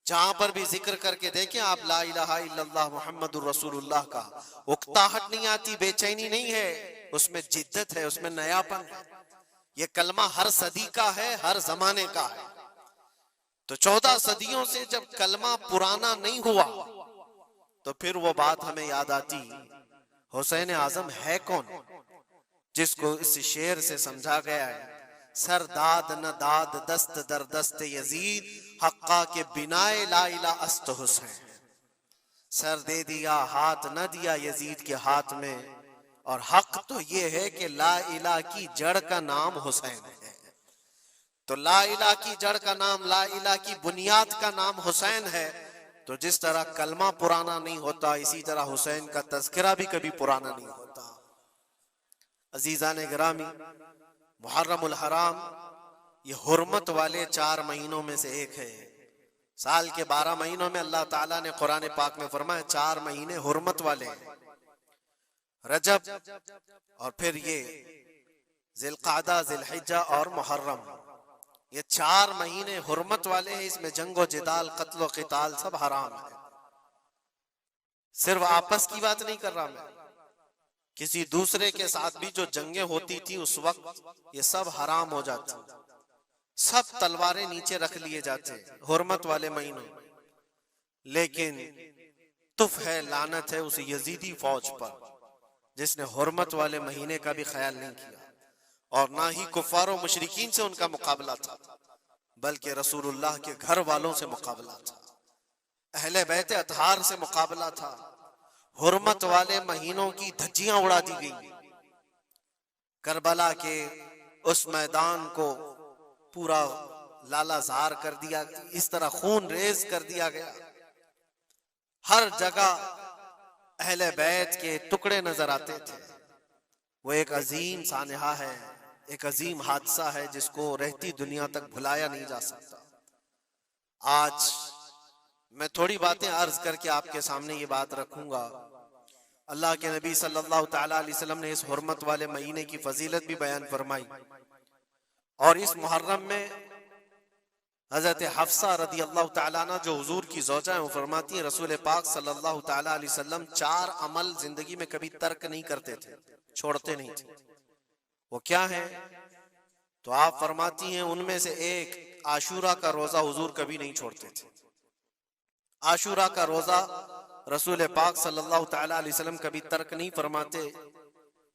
جہاں پر بھی ذکر کر کے دیکھیں آپ لا الہ الا اللہ محمد الرسول اللہ کا، اکتاہٹ نہیں آتی، بے چینی نہیں ہے، اس میں جدت ہے، اس میں نیاپن ہے۔ یہ کلمہ ہر صدی کا ہے، ہر زمانے کا ہے۔ تو 14 صدیوں سے جب کلمہ پرانا نہیں ہوا تو پھر وہ بات ہمیں یاد آتی، حسین اعظم ہے کون جس کو اس شعر سے سمجھا گیا ہے، سر داد نہ داد دست در دست یزید، حقا کے بنائے لا الہ است حسین۔ سر دے دیا ہاتھ نہ دیا یزید کے ہاتھ میں، اور حق تو یہ ہے کہ لا الہ کی جڑ کا نام حسین ہے۔ تو لا الہ کی جڑ کا نام، لا الہ کی بنیاد کا نام حسین ہے۔ تو جس طرح کلمہ پرانا نہیں ہوتا، اسی طرح حسین کا تذکرہ بھی کبھی پرانا نہیں ہوتا۔ عزیزان گرامی، محرم الحرام یہ حرمت والے 4 مہینوں میں سے ایک ہے۔ سال کے 12 مہینوں میں اللہ تعالیٰ نے قرآن پاک میں فرمایا 4 مہینے حرمت والے ہیں، رجب اور پھر یہ ذی القعدہ، ذی الحجہ اور محرم، یہ 4 مہینے حرمت والے ہیں۔ اس میں جنگ و جدال، قتل و قتال سب حرام ہے۔ صرف آپس کی بات نہیں کر رہا میں، کسی دوسرے کے ساتھ بھی جو جنگیں ہوتی تھی اس وقت یہ سب حرام ہو جاتی، سب تلواریں نیچے رکھ لیے جاتے حرمت والے مہینوں۔ لیکن تف ہے، لعنت ہے اس یزیدی فوج پر جس نے حرمت والے مہینے کا بھی خیال نہیں کیا، اور نہ ہی کفار و مشرکین سے ان کا مقابلہ تھا، بلکہ رسول اللہ کے گھر والوں سے مقابلہ تھا، اہل بیت اطہار سے مقابلہ تھا۔ حرمت والے مہینوں کی دھجیاں اڑا دی گئی، کربلا کے اس میدان کو پورا لالا زار کر دیا، اس طرح خون ریز کر دیا گیا، ہر جگہ اہل بیت کے ٹکڑے نظر آتے تھے۔ وہ ایک عظیم سانحہ ہے، ایک عظیم حادثہ ہے جس کو رہتی دنیا تک بھلایا نہیں جا سکتا۔ آج میں تھوڑی باتیں عرض کر کے آپ کے سامنے یہ بات رکھوں گا۔ اللہ کے نبی صلی اللہ تعالیٰ علیہ وسلم نے اس حرمت والے مہینے کی فضیلت بھی بیان فرمائی، اور اس محرم میں حضرت حفصہ رضی اللہ تعالیٰ عنہ جو حضور کی زوجہ ہیں، وہ فرماتی ہیں رسول پاک صلی اللہ تعالیٰ علیہ وسلم 4 عمل زندگی میں کبھی ترک نہیں کرتے تھے، چھوڑتے نہیں تھے۔ وہ کیا ہیں؟ تو آپ فرماتی ہیں ان میں سے ایک عاشورہ کا روزہ حضور کبھی نہیں چھوڑتے تھے۔ عاشورہ کا روزہ رسول پاک صلی اللہ تعالیٰ علیہ وسلم کبھی ترک نہیں فرماتے،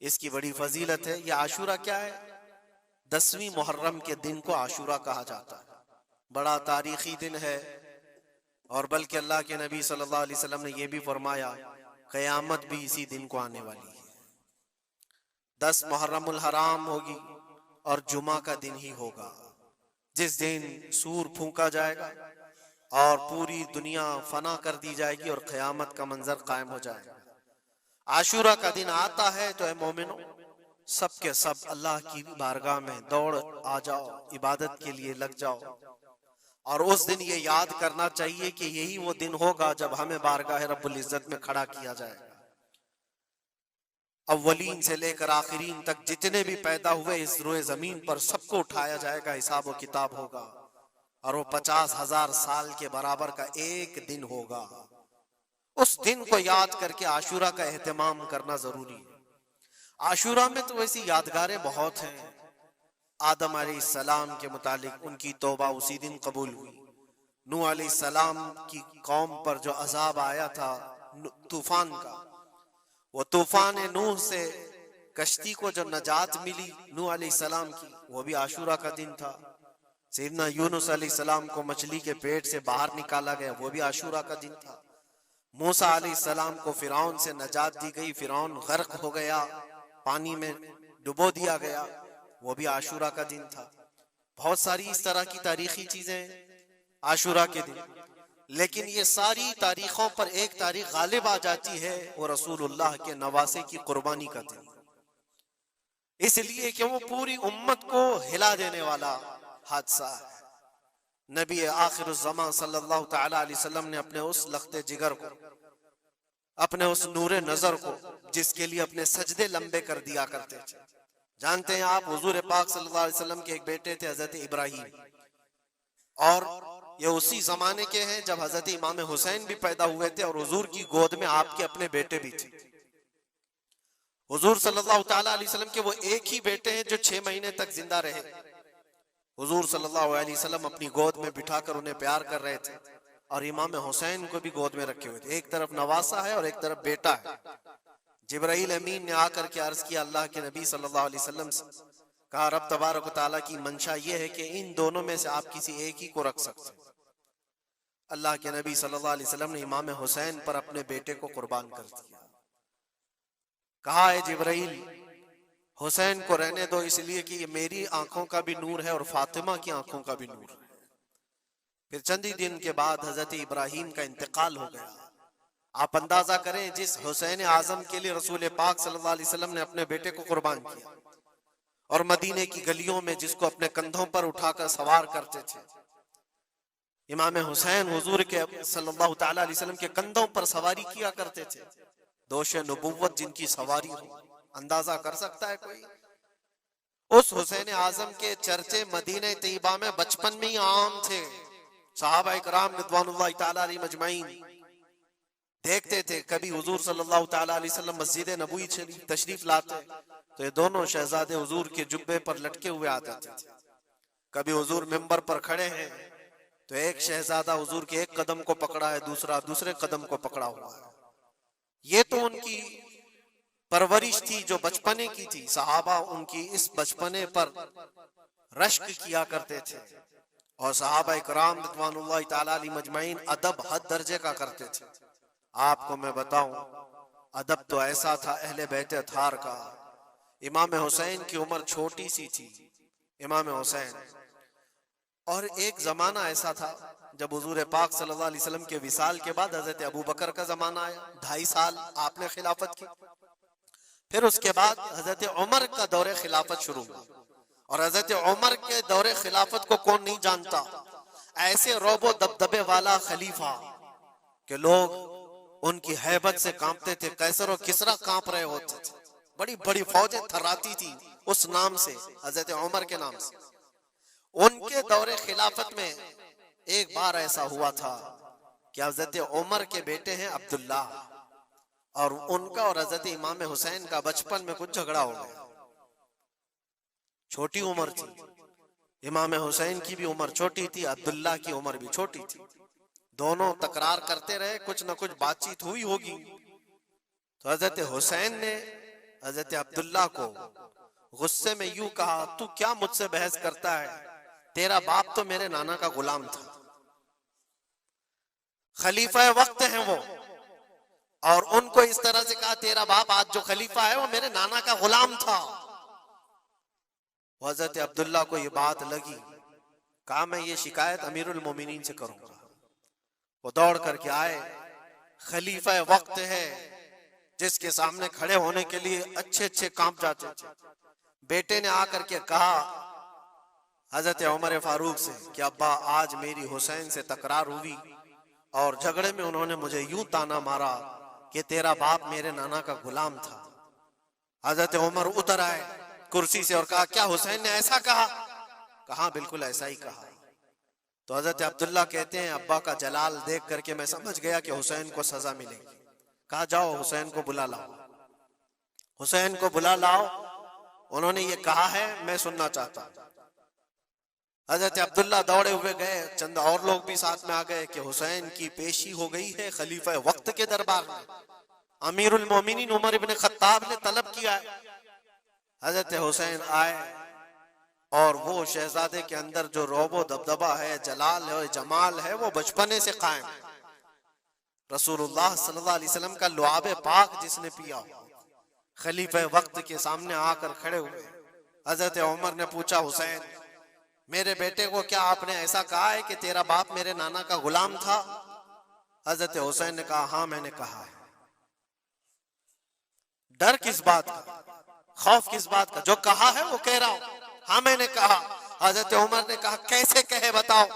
اس کی بڑی فضیلت ہے۔ یہ عاشورہ کیا ہے؟ 10ویں محرم کے دن کو عاشورہ کہا جاتا ہے، بڑا تاریخی دن ہے، اور بلکہ اللہ کے نبی صلی اللہ علیہ وسلم نے یہ بھی فرمایا قیامت بھی اسی دن کو آنے والی ہے۔ 10 محرم الحرام ہوگی اور جمعہ کا دن ہی ہوگا جس دن سور پھونکا جائے گا اور پوری دنیا فنا کر دی جائے گی اور قیامت کا منظر قائم ہو جائے گا۔ عاشورہ کا دن آتا ہے تو اے مومنو، سب کے سب اللہ کی بارگاہ میں دوڑ آ جاؤ، عبادت کے لیے لگ جاؤ، اور اس دن یہ یاد کرنا چاہیے کہ یہی وہ دن ہوگا جب ہمیں بارگاہ رب العزت میں کھڑا کیا جائے گا۔ اولین سے لے کر آخرین تک جتنے بھی پیدا ہوئے اس روئے زمین پر سب کو اٹھایا جائے گا، حساب و کتاب ہوگا، اور وہ 50,000 سال کے برابر کا ایک دن ہوگا۔ اس دن کو یاد کر کے عاشورہ کا اہتمام کرنا ضروری ہے۔ عاشورہ میں تو ویسی یادگاریں بہت ہیں۔ آدم علیہ السلام کے متعلق ان کی توبہ اسی دن قبول ہوئی۔ نوح علیہ السلام کی قوم پر جو عذاب آیا تھا طوفان کا، وہ طوفان نوح سے کشتی کو جو نجات ملی نوح علیہ السلام کی، وہ بھی عاشورہ کا دن تھا۔ سیدنا یونس علیہ السلام کو مچھلی کے پیٹ سے باہر نکالا گیا، وہ بھی عاشورہ کا دن تھا۔ موسیٰ علیہ السلام کو فرعون سے نجات دی گئی، فرعون غرق ہو گیا، پانی میں ڈبو دیا گیا، وہ بھی عاشورہ کا دن تھا۔ بہت ساری اس طرح کی تاریخی چیزیں عاشورہ کے دن، لیکن یہ ساری تاریخوں پر ایک تاریخ غالب آ جاتی ہے، وہ رسول اللہ کے نواسے کی قربانی کا دن، اس لیے کہ وہ پوری امت کو ہلا دینے والا حادثہ ہے۔ نبی آخر الزمان صلی اللہ تعالیٰ علیہ وسلم نے اپنے اس لخت جگر کو، اپنے اس نور نظر کو، جس کے لیے اپنے سجدے لمبے کر دیا کرتے تھے، جانتے ہیں آپ حضور پاک صلی اللہ علیہ وسلم کے ایک بیٹے تھے حضرت ابراہیم، اور یہ اسی زمانے کے ہیں جب حضرت امام حسین بھی پیدا ہوئے تھے اور حضور کی گود میں آپ کے اپنے بیٹے بھی تھے. حضور صلی اللہ تعالیٰ علیہ وسلم کے وہ ایک ہی بیٹے ہیں جو 6 مہینے تک زندہ رہے. حضور صلی اللہ علیہ وسلم اپنی گود میں بٹھا کر انہیں پیار کر رہے تھے اور امام حسین کو بھی گود میں رکھے ہوئے تھے. ایک طرف نواسا ہے اور ایک طرف بیٹا ہے. جبرائیل امین نے آ کر کے عرض کیا اللہ کے نبی صلی اللہ علیہ وسلم سے, کہا رب تبارک و تعالیٰ کی منشا یہ ہے کہ ان دونوں میں سے آپ کسی ایک ہی کو رکھ سکتے. اللہ کے نبی صلی اللہ علیہ وسلم نے امام حسین پر اپنے بیٹے کو قربان کر دیا. کہا اے جبرائیل حسین کو رہنے دو, اس لیے کہ یہ میری آنکھوں کا بھی نور ہے اور فاطمہ کی آنکھوں کا بھی نور ہے. پھر چند ہی دن کے بعد حضرت ابراہیم کا انتقال ہو گیا. آپ اندازہ کریں جس حسین اعظم کے لیے رسول پاک صلی اللہ علیہ وسلم نے اپنے بیٹے کو قربان کیا اور مدینے کی گلیوں میں جس کو اپنے کندھوں پر اٹھا کر سوار کرتے تھے, امام حسین حضور کے صلی اللہ تعالیٰ علیہ وسلم کے کندھوں پر سواری کیا کرتے تھے. دوش نبوت جن کی سواری ہو, اندازہ کر سکتا ہے کوئی؟ اس حسین اعظم کے چرچے مدینہ طیبہ میں بچپن میں ہی عام تھے. صحابہ اکرام رضوان اللہ تعالیٰ علیہ مجمعین دیکھتے تھے کبھی حضور صلی اللہ تعالیٰ علیہ وسلم مسجد نبوی تشریف لاتے تو یہ دونوں شہزادے حضور کے جبے پر لٹکے ہوئے آتے تھے. کبھی حضور ممبر پر کھڑے ہیں تو ایک شہزادہ حضور کے ایک قدم کو پکڑا ہے, دوسرا دوسرے قدم کو پکڑا ہوا ہے. یہ تو ان کی پرورش تھی جو بچپنے کی تھی. صحابہ ان کی اس بچپنے پر رشک کیا کرتے تھے اور صحابہ اکرام رضوان اللہ تعالیٰ علیہ مجمعین ادب حد درجے کا کرتے تھے. آپ کو میں بتاؤں ادب تو ایسا تھا اہل بیت اطہار کا. امام حسین کی عمر چھوٹی سی تھی, امام حسین, اور ایک زمانہ ایسا تھا جب حضور پاک صلی اللہ علیہ وسلم کے وصال کے بعد حضرت ابو بکر کا زمانہ آیا. 2.5 سال آپ نے خلافت کی. پھر اس کے بعد حضرت عمر کا دور خلافت شروع ہوا, اور حضرت عمر کے دور خلافت کو کون نہیں جانتا؟ ایسے رعب و دبدبے والا خلیفہ کہ لوگ ان کی ہیبت سے کانپتے تھے. قیصر و کسریٰ کانپ رہے ہوتے تھے. بڑی بڑی فوجیں تھراتی تھی اس نام سے, حضرت عمر کے نام سے. ان کے دور خلافت میں ایک بار ایسا ہوا تھا کہ حضرت عمر کے بیٹے ہیں عبداللہ, اور ان کا اور حضرت امام حسین کا بچپن میں کچھ جھگڑا ہو گیا. چھوٹی عمر تھی, امام حسین کی بھی عمر چھوٹی تھی, عبداللہ کی عمر بھی چھوٹی تھی. دونوں تکرار کرتے رہے, کچھ نہ کچھ بات چیت ہوئی ہوگی. تو حضرت حسین نے حضرت عبداللہ کو غصے میں یوں کہا, تو کیا مجھ سے بحث کرتا ہے؟ تیرا باپ تو میرے نانا کا غلام تھا, خلیفہ وقت ہیں وہ, اور ان کو اس طرح سے کہا تیرا باپ آج جو خلیفہ ہے وہ میرے نانا کا غلام تھا. حضرت عبداللہ کو یہ بات لگی, کہا میں یہ شکایت امیر المومنین سے کروں گا. وہ دوڑ کر کے آئے, خلیفہ وقت ہے جس کے سامنے کھڑے ہونے کے لیے اچھے اچھے کانپ جاتے تھے. بیٹے نے آ کر کے کہا حضرت عمر فاروق سے کہ ابا آج میری حسین سے تکرار ہوئی اور جھگڑے میں انہوں نے مجھے یوں تانا مارا کہ تیرا باپ میرے نانا کا غلام تھا. حضرت عمر اتر آئے کرسی سے اور کہا کیا حسین نے ایسا کہا؟ کہا بالکل ایسا ہی کہا. تو حضرت عبداللہ کہتے ہیں ابا کا جلال دیکھ کر کے میں سمجھ گیا کہ حسین کو سزا ملے گی. کہا جاؤ حسین کو بلا لاؤ. حسین کو بلا لاؤ, انہوں نے یہ کہا ہے میں سننا چاہتا ہوں. حضرت عبداللہ دوڑے ہوئے گئے, چند اور لوگ بھی ساتھ میں آ گئے کہ حسین کی پیشی ہو گئی ہے خلیفہ وقت کے دربار میں. امیر المومنین عمر ابن خطاب نے طلب کیا ہے. حضرت حسین آئے اور وہ شہزادے کے اندر جو رعب و دبدبہ ہے, جلال ہے, جمال ہے, وہ بچپنے سے قائم ہے. رسول اللہ صلی اللہ علیہ وسلم کا لعاب پاک جس نے پیا, خلیفہ وقت کے سامنے آ کر کھڑے ہوئے. حضرت عمر نے پوچھا حسین میرے بیٹے کو کیا آپ نے ایسا کہا ہے کہ تیرا باپ میرے نانا کا غلام تھا؟ حضرت حسین نے کہا ہاں میں نے کہا ہے. ڈر کس بات کا, خوف کس بات کا؟ جو کہا ہے وہ کہہ رہا ہوں, ہاں میں نے کہا. حضرت عمر نے کہا کیسے کہے بتاؤ,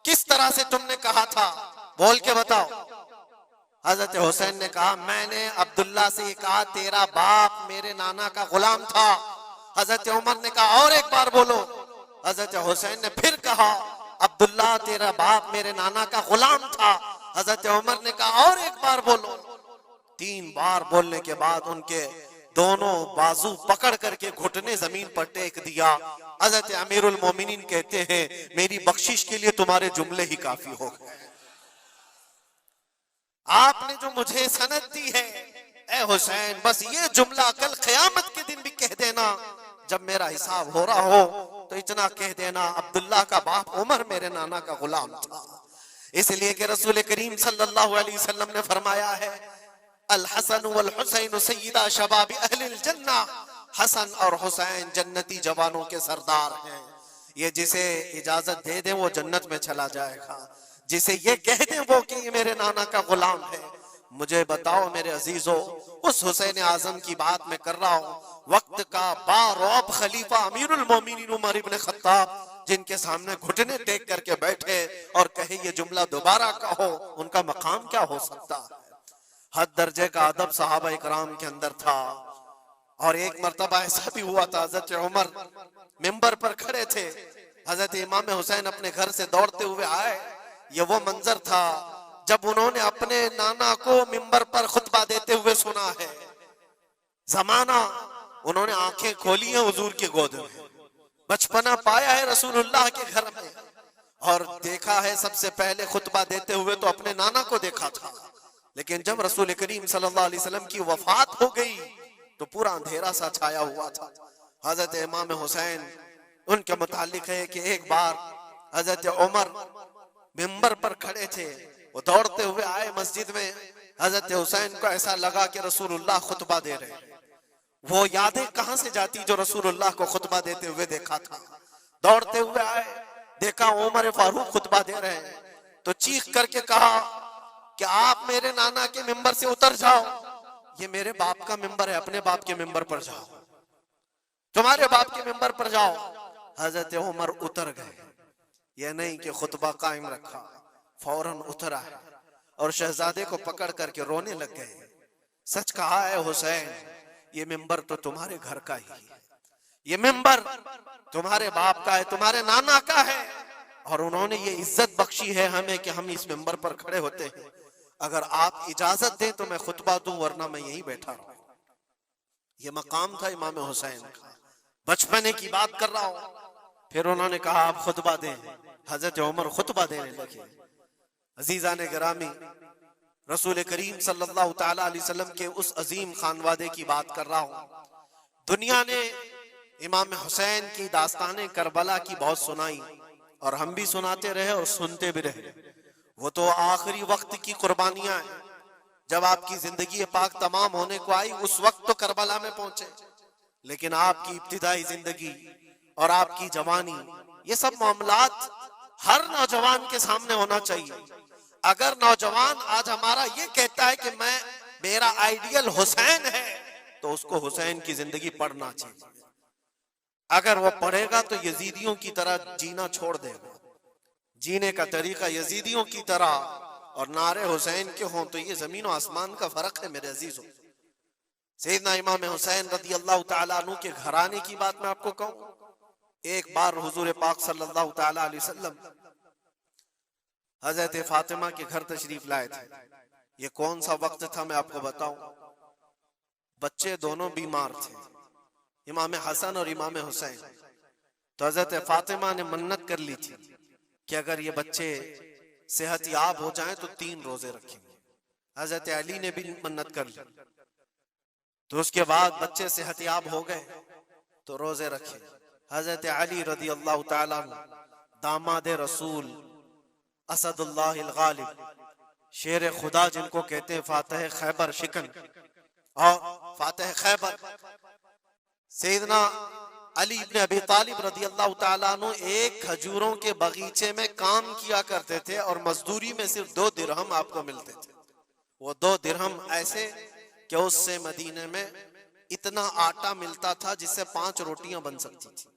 کس طرح سے تم نے کہا تھا, بول کے بتاؤ. حضرت حسین نے کہا میں نے عبداللہ سے یہ کہا تیرا باپ میرے نانا کا غلام تھا. حضرت عمر نے کہا اور ایک بار بولو. حضرت حسین نے پھر کہا عبداللہ تیرا باپ میرے نانا کا غلام تھا۔ حضرت عمر نے کہا اور ایک بار بولو۔ 3 بار بولنے کے بعد ان کے دونوں بازو پکڑ کر کے گھٹنے زمین پر ٹیک دیا۔ حضرت امیر المومنین کہتے ہیں میری بخشش کے لیے تمہارے جملے ہی کافی ہو گئے۔ آپ نے جو مجھے سند دی ہے اے حسین، بس یہ جملہ کل قیامت کے دن بھی کہہ دینا، جب میرا حساب ہو رہا ہو تو اتنا کہہ دینا عبداللہ کا باپ عمر میرے نانا کا غلام تھا۔ اس لیے کہ رسول کریم صلی اللہ علیہ وسلم نے فرمایا ہے الحسن والحسین سیدہ شباب اہل الجنہ، حسن اور حسین جنتی جوانوں کے سردار ہیں۔ یہ جسے اجازت دے دیں وہ جنت میں چلا جائے گا، جسے یہ کہہ دیں وہ کہ یہ میرے نانا کا غلام ہے۔ مجھے بتاؤ میرے عزیزو، اس حسین اعظم کی بات میں کر رہا ہوں، وقت کا باروب خلیفہ امیر المومنین عمر ابن خطاب، جن کے سامنے گھٹنے ٹیک کر کے بیٹھے اور کہے یہ جملہ دوبارہ کہو، ان کا مقام کیا ہو سکتا ہے؟ حد درجے کا ادب صحابہ اکرام کے اندر تھا۔ اور ایک مرتبہ ایسا بھی ہوا تھا، حضرت عمر ممبر پر کھڑے تھے، حضرت امام حسین اپنے گھر سے دوڑتے ہوئے آئے۔ یہ وہ منظر تھا جب انہوں نے اپنے نانا کو ممبر پر خطبہ دیتے ہوئے سنا ہے۔ زمانہ انہوں نے آنکھیں کھولی ہیں حضور کی گود میں، بچپنا پایا ہے رسول اللہ کے گھر میں، اور دیکھا ہے سب سے پہلے خطبہ دیتے ہوئے تو اپنے نانا کو دیکھا تھا، لیکن جب رسول کریم صلی اللہ علیہ وسلم کی وفات ہو گئی تو پورا اندھیرا سا چھایا ہوا تھا۔ حضرت امام حسین ان کے متعلق ہے کہ ایک بار حضرت عمر ممبر پر کھڑے تھے، وہ دوڑتے ہوئے آئے مسجد میں، حضرت حسین کو ایسا لگا کہ رسول اللہ خطبہ دے رہے ہیں۔ وہ یادیں کہاں سے جاتی جو رسول اللہ کو خطبہ دیتے ہوئے دیکھا تھا۔ دوڑتے ہوئے آئے، دیکھا عمر فاروق خطبہ دے رہے ہیں، تو چیخ کر کے کہا کہ آپ میرے نانا کے ممبر سے اتر جاؤ، یہ میرے باپ کا ممبر ہے، اپنے باپ کے ممبر پر جاؤ، تمہارے باپ کے ممبر پر جاؤ۔ حضرت عمر اتر گئے، یہ نہیں کہ خطبہ قائم رکھا، فوراً اتر آئے اور شہزادے کو پکڑ کر کے رونے لگ گئے۔ سچ کہا ہے حسین، یہ ممبر تو تمہارے گھر کا ہی ہے، یہ ممبر تمہارے باپ کا ہے، تمہارے نانا کا ہے، اور انہوں نے یہ عزت بخشی ہے ہمیں کہ ہم اس ممبر پر کھڑے ہوتے ہیں۔ اگر آپ اجازت دیں تو میں خطبہ دوں، ورنہ میں یہیں بیٹھا رہوں۔ یہ مقام تھا امام حسین کا، بچپنے کی بات کر رہا ہوں۔ پھر انہوں نے کہا آپ خطبہ دیں، حضرت عمر خطبہ دینے لگے۔ عزیزان گرامی، رسول کریم صلی اللہ تعالی علیہ وسلم کے اس عظیم خانوادے کی بات کر رہا ہوں۔ دنیا نے امام حسین کی داستانیں کربلا کی بہت سنائی، اور ہم بھی سناتے رہے اور سنتے بھی رہے۔ وہ تو آخری وقت کی قربانیاں ہیں، جب آپ کی زندگی پاک تمام ہونے کو آئی اس وقت تو کربلا میں پہنچے، لیکن آپ کی ابتدائی زندگی اور آپ کی جوانی، یہ سب معاملات ہر نوجوان کے سامنے ہونا چاہیے۔ اگر نوجوان آج ہمارا یہ کہتا ہے کہ میرا آئیڈیل حسین ہے، تو اس کو حسین کی زندگی پڑھنا چاہیے۔ اگر وہ پڑھے گا تو یزیدیوں کی طرح جینا چھوڑ دے گا، جینے کا طریقہ یزیدیوں کی طرح اور نعرے حسین کے ہوں تو یہ زمین و آسمان کا فرق ہے میرے عزیزوں۔ سیدنا امام حسین رضی اللہ تعالیٰ عنہ کے گھرانے کی بات میں آپ کو کہوں، ایک بار حضور پاک صلی اللہ تعالیٰ علیہ وسلم حضرت فاطمہ کے گھر تشریف لائے تھے۔ یہ کون سا وقت تھا میں آپ کو بتاؤں، بچے دونوں بیمار تھے، امام حسن اور امام حسین۔ تو حضرت فاطمہ نے منت کر لی تھی کہ اگر یہ بچے صحت یاب ہو جائیں تو 3 روزے رکھیں گے۔ حضرت علی نے بھی منت کر لی، تو اس کے بعد بچے صحت یاب ہو گئے تو روزے رکھے۔ حضرت علی رضی اللہ تعالیٰ عنہ، داماد رسول، اسد اللہ الغالب، شیر خدا جن کو کہتے ہیں، فاتح خیبر شکن اور فاتح خیبر، سیدنا علی ابن ابی طالب رضی اللہ تعالیٰ عنہ ایک کھجوروں کے باغیچے میں کام کیا کرتے تھے، اور مزدوری میں صرف 2 درہم آپ کو ملتے تھے۔ وہ 2 درہم ایسے کہ اس سے مدینے میں اتنا آٹا ملتا تھا جس سے 5 روٹیاں بن سکتی تھی۔